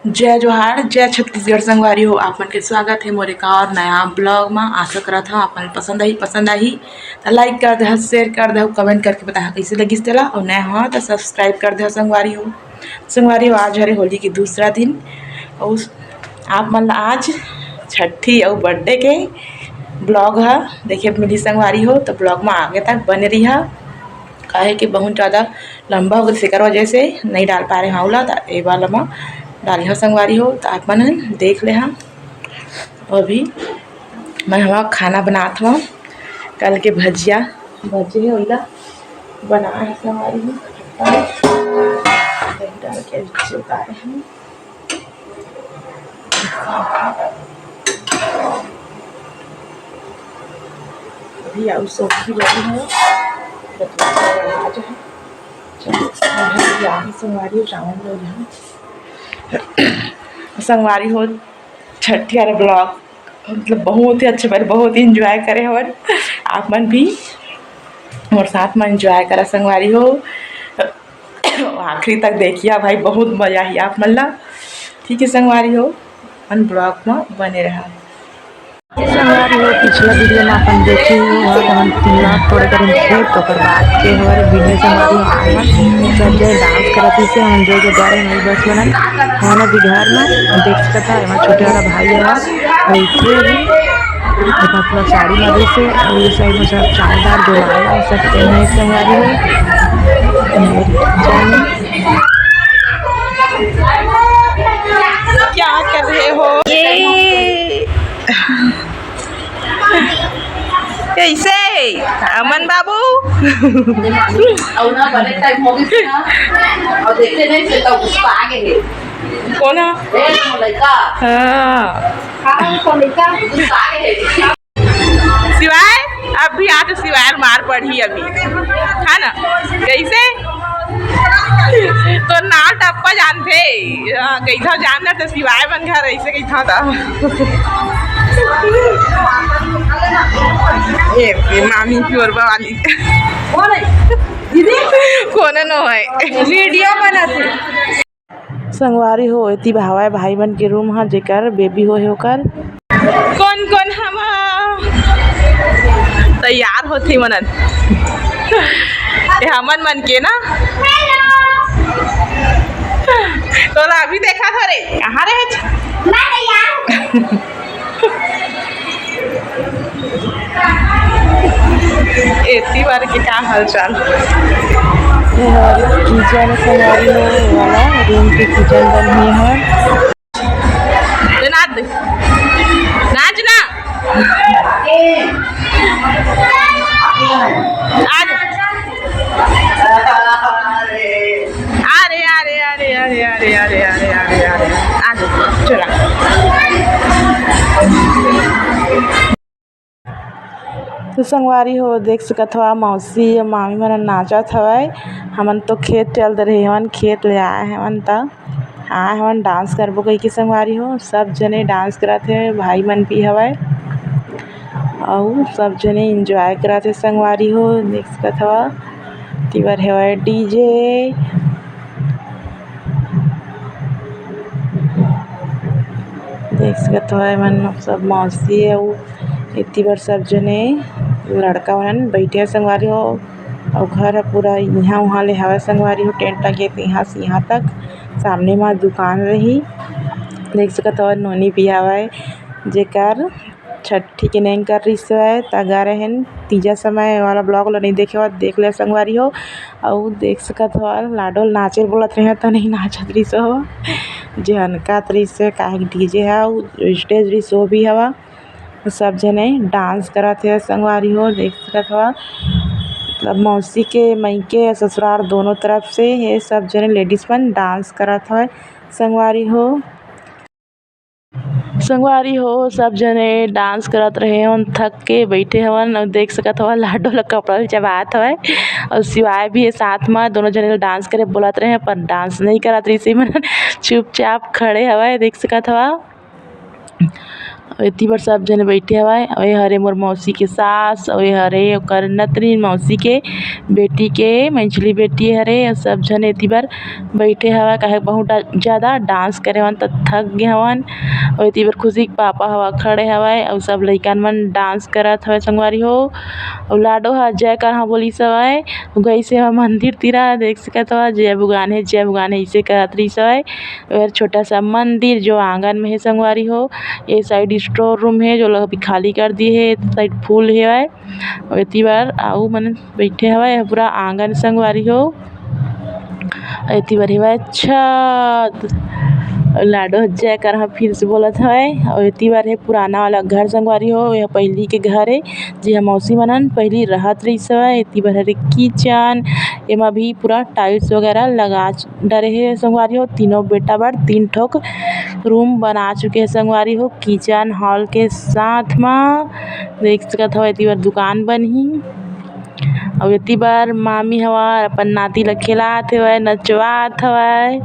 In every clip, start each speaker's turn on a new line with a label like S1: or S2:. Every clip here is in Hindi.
S1: जय जोहार जय छत्तीसगढ़ संगवारी हो। आप मन के स्वागत है मोर एक और नया ब्लॉग में। आशा करत हूँ आप मन पसंद आही तो लाइक कर दे, शेयर कर दे, कमेंट करके बता कैसे लगिस तेला। और नया हो तो सब्सक्राइब कर दे। संगवारी हो आज हरे होली के दूसरा दिन और आप मन आज छठी और बर्थडे के ब्लॉग है देखे मिली संगवारी हो। तो ब्लॉग में आगे तक बने रही है काहे कि बहुत ज़्यादा लंबा हो गया कर वजह से नहीं डाल पा रहे हाउला। तो ए वाला में डाली हो संगवारी हो तो आप मन देख ले। हाँ अभी मैं हवा खाना बनात हूँ। कल के भजिया भजे है ओला बना है संगवारी हो। डाल के उतारे हैं अभी आउ सब्जी बनी है संगवारी हो। चावल लो यहाँ संगवारी हो छठी वाला ब्लॉग मतलब बहुत ही अच्छे बारे बहुत ही इंजॉय करे और आप मन भी और साथ में इंजॉय करा संगवारी हो। आखिरी तक देखिए भाई बहुत मज़ा ही आप मन ला। ठीक है संगवारी हो अपन ब्लॉग में बने रहा।
S2: संगवारी हो पिछला वीडियो में अपन देखी हम तीना थोड़े कर खेत तो बाद के हमारे वीडियो संगवारी हो आया सब जगह डांस करती से हम जो के द्वारा नहीं बस बना खाना भी घर में देख सकता है। हमारा छोटे वाला भाई है पूरा साड़ी मदे से और ये साइड में सब चावदार जो लाया सब पहने संगवारी हो।
S1: क्या कर रहे हो कैसे अमन बाबू कौन सिवाय अभी आ तो सिवाय मार पड़ी अभी है ना कैसे तो ना टप्पा जानते कैसा जानना तो सिवाय बन घर ऐसे कैसा था। ये मामी की ओर वाली कौन न है वीडियो बनाते
S2: संगवारी हो इतनी भावा भाई बन के रूम हाँ जेकर बेबी हो होकर
S1: कौन कौन हम तैयार होती मनन हमन मन के ना तो अभी देखा था रे कहाँ रहे इतनी बार के क्या हाल चाल
S2: किचन संगवारी हो वाला रूम के किचन बनी है
S1: नाच ना अरे अरे अरे अरे अरे अरे अरे अरे अरे आज चला
S2: तो संगवारी हो देख सकत हवा मौसी और मामी मन नाचत हवाए। हमन तो खेत चल रहे हवन खेत ले आए हवन त आए हवन डांस करबो कही के संगवारी हो। सब जने डांस करत है भाई मन भी हवाए और सब जने एंजॉय करत है संगवारी हो। देख सकत हवा तिवर हवाए डीजे देख सकत हवा मन सब मौसी और इतनी बार सब जने लड़का मन बैठे संगवारी हो और घर है पूरा यहाँ वहाँ ले हवा संगवारी हो। टेंट लगे यहाँ से यहाँ तक सामने में दुकान रही देख सकत हो। नोनी भी हवाए जेकर छठी के नहीं कर रही है तगा रहन तीजा समय वाला ब्लॉग ला नहीं देखे हो देख ले संगवारी हो। और देख सकत हो लाडोल नाचे बोलत रहे तो नहीं नाचत रही हो जे हनका तरी से काहे डीजे है और स्टेज रही शो भी हवा सब जने डांस करत है संगवारी हो। देख सकत हवा मतलब मौसी के मई के ससुराल दोनों तरफ से ये सब जने लेडीज मन डांस करत है संगवारी हो सब जने डांस करत रहे और थक के बैठे हवन और देख सकत हवा लाडो ला कपड़ा चबात हवे और सिवाय भी है साथ में दोनों जने डांस करे बोलत रहे पर डांस नहीं करत रही से मन चुपचाप खड़े हवे देख सकत हवा एती बर सब जने बैठे हवय। ओए हरे मोर मौसी के सास, ओए हरे ओकर नतनी मौसी के बेटी के मंझली बेटी हरे। सब जने एती बर बैठे हवय काहे बहुत ज़्यादा डांस करे हवन त थक गे हवन। और एती बर खुशी के पापा हवा खड़े हवय और सब लइकन मन डांस करत हवय संगवारी हो। और लाडो ह जय करहा बोलिस हवय। गइसे ह मंदिर तीरा देख सकत हव जय भगवान हे अइसे कहत रहिस हवय। और छोटा सा मंदिर जो आंगन में हे संगवारी हो। ए साइड स्टोर रूम हे जो लोग अभी खाली कर दिए हे। ए साइड फूल हेवय और एती बर आऊ मन बैठे हवय पूरा आंगन संगवारी हो। एती बर हेवय छत लाडो जय करहा फिर से बोलत हवय। और एती बर हे पुराना वाला घर संगवारी हो। यह पहिली के घर हे जिहा मौसी मनन पहिली रहत रहिस हवय। एती बर हरे किचन एमा भी पूरा टाइल्स वगैरह लगा डरे हे संगवारी हो। तीनों बेटा बर 3 ठोक रूम बना चुके हे संगवारी हो। किचन हॉल के साथ मा देख सकत हव एती बर दुकान बनही। और एती बर मामी हवा अपन नाती ला खिलात हेवय नचवात हवय।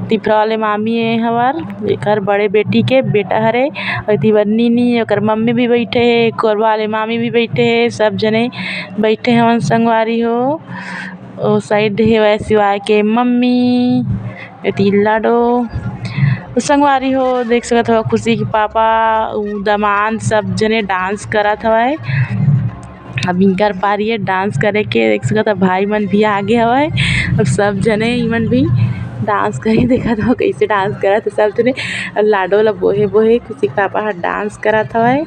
S2: तिपरा वाले मामी हवर एकर बड़े बेटी के बेटा हरे। और एती बर नीनी ओकर मम्मी भी बैठे हे कोरबा वाले मामी भी बैठे हे सब जने बैठे हवन संगवारी हो। ओ साइड हेवय शिवाय के मम्मी एती लाडो संगवारी हो देख सकत हव खुशी के पापा दामाद सब जने डांस करत हवय। अब इनकर पारी है डांस करे के देख सकत हव भाई मन भी आगे हवय। अब सब जने इमन भी डांस करे देखत हव कइसे डांस करत हे सब जने। लाडो ला बोहे बोहे खुशी के पापा ह डांस करत हवय।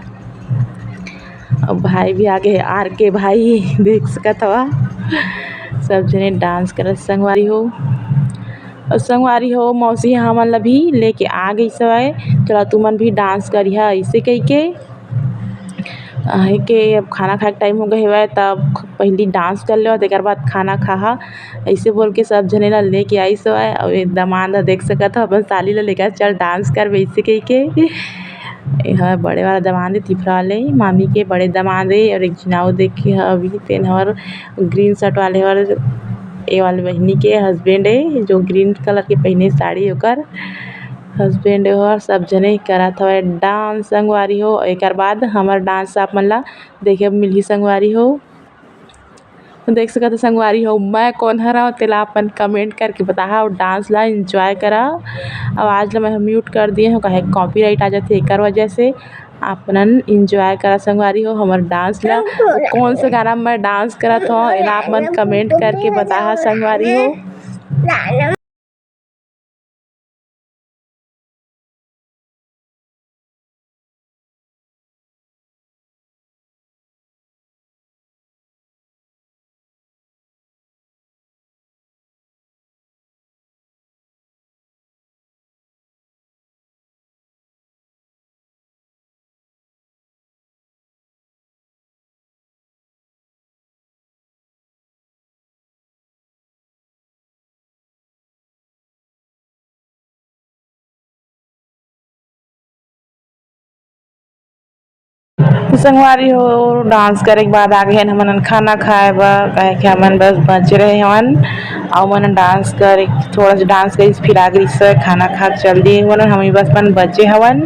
S2: और भाई भी आगे आर के भाई देख सकत हव सब जने डांस करत संगवारी हो। और संगवारी हो मौसी हमन ला भी लेके आ गइस हवय चला तुमन भी डांस करिहा अइसे कइके। के अब खाना खाए के टाइम हो गए हेवय तब पहिली डांस कर लेव तेकर बाद खाना खाहा अइसे बोल के सब जने ला लेके आइस हवय। और ए दामाद ह देख सकत हव अपन साली ला लेकर चल डांस करबे अइसे कइके। एहा बड़े वाला दामाद हे तिपरा वाले मामी के बड़े दामाद हे। और एक झिन आऊ देखे हव तेन हर ग्रीन शर्ट वाले हर ए वाले बहिनी के हस्बैंड हे जो ग्रीन कलर के पहिने साड़ी ओकर हस्बैंड ओहर सब जने करत हवय डांस संगवारी हो। एकर बाद हमर डांस आप मन ला देखे बर मिलही संगवारी हो। देख सकत हो संगवारी हो मैं कौन हरव तेला अपन कमेंट करके बताहा और डांस ला एंजॉय करा। आवाज ला मैं म्यूट कर दिए हूँ काहे कॉपीराइट आ जाथे एकर वजह से। आप मन एंजॉय करा संगवारी हो हमर डांस ला। कौन सा गाना मैं डांस करत हो एला आप मन कमेंट करके बताहा संगवारी हो। तो संगवारी हो डांस करे के बाद आगे हन हमन खाना खाए बर काहे कि हमन बस बचे रहे हवन। और मन डांस करे थोड़ा सा डांस करिस फिर आ गइस खाना खा के चल दिए हवन हम बस मन बचे हवन।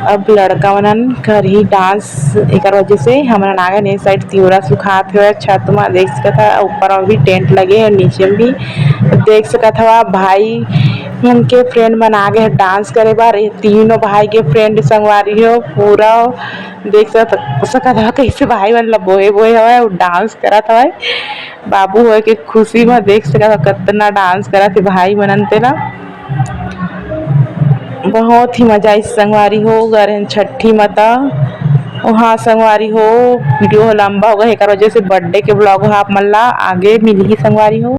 S2: अब लड़का मनन करही डांस एकर वजह से हमन आगे ने साइड तिवरा सुखात हेवय छत मा देख सकत हव ऊपर में भी टेंट लगे हे नीचे में भी देख सकत हव भाई मन के फ्रेंड मन आगे हे डांस करे बर। ये तीनों भाई के फ्रेंड संगवारी हो पूरा देख सकत हव कइसे भाई मन ला बोहे बोहे हवय अउ डांस करत हवय। बाबू होय के खुशी में देख सकत हव कतना डांस करत हे भाई मनन तेला बहुत ही मजा आइस संगवारी हो गे रहेन छठी माता। हाँ संगवारी हो वीडियो लंबा हो गए एकर वजह से बर्थडे के ब्लॉग आप मन ला आगे मिलही संगवारी हो।